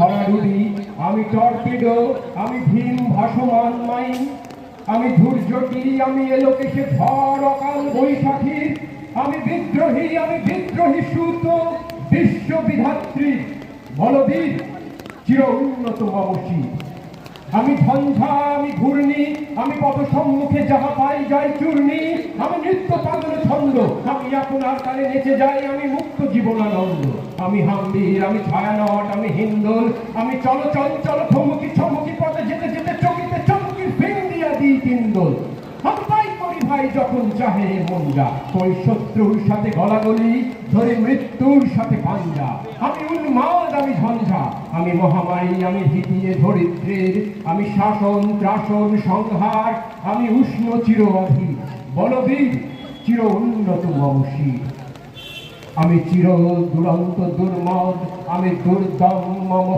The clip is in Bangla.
ভরাডুবি, আমি টর্পিডো, আমি ভীম ভাসমান মাইন, আমি ধূর্যটি, আমি এলোকেশে ঝড় অকাল বৈশাখী, আমি বিদ্রোহী সুত বিশ্ববিধাত্রী বলবীর চির উন্নত মমশী। আমি ঝঞ্ঝা, আমি ঘূর্ণি, আমি পথ সম্মুখে যাহা পাই যাই চূর্ণি, আমি নৃত্য পাগল ছন্দ, আমি আপনার কালে নেচে যাই, আমি মুক্ত জীবনানন্দ। আমি হাম্বির, আমি ছায়ানট, আমি হিন্দোল, আমি চল চঞ্চল থমুকি ছমুকি পথে যেতে যেতে চকিতে চমকির ফিং দিয়া দিই তিনদোল। আমি তাই করি ভাই যখন চাহে মন যা, ওই শত্রুর সাথে গলাগলি, ধরে মৃত্যুর সাথে পাঞ্জা। আমি উন্মাদ, আমি ঝঞ্ঝা, আমি মহামারী, আমি ভীতিয়ে ধরিত্রীর, আমি শাসন ত্রাসন সংহার, আমি উষ্ণ চিরবাধী বলবীর চির উন্নত মমশী। আমি চির দুরন্ত দুর্মদ, আমি দুর্দম মম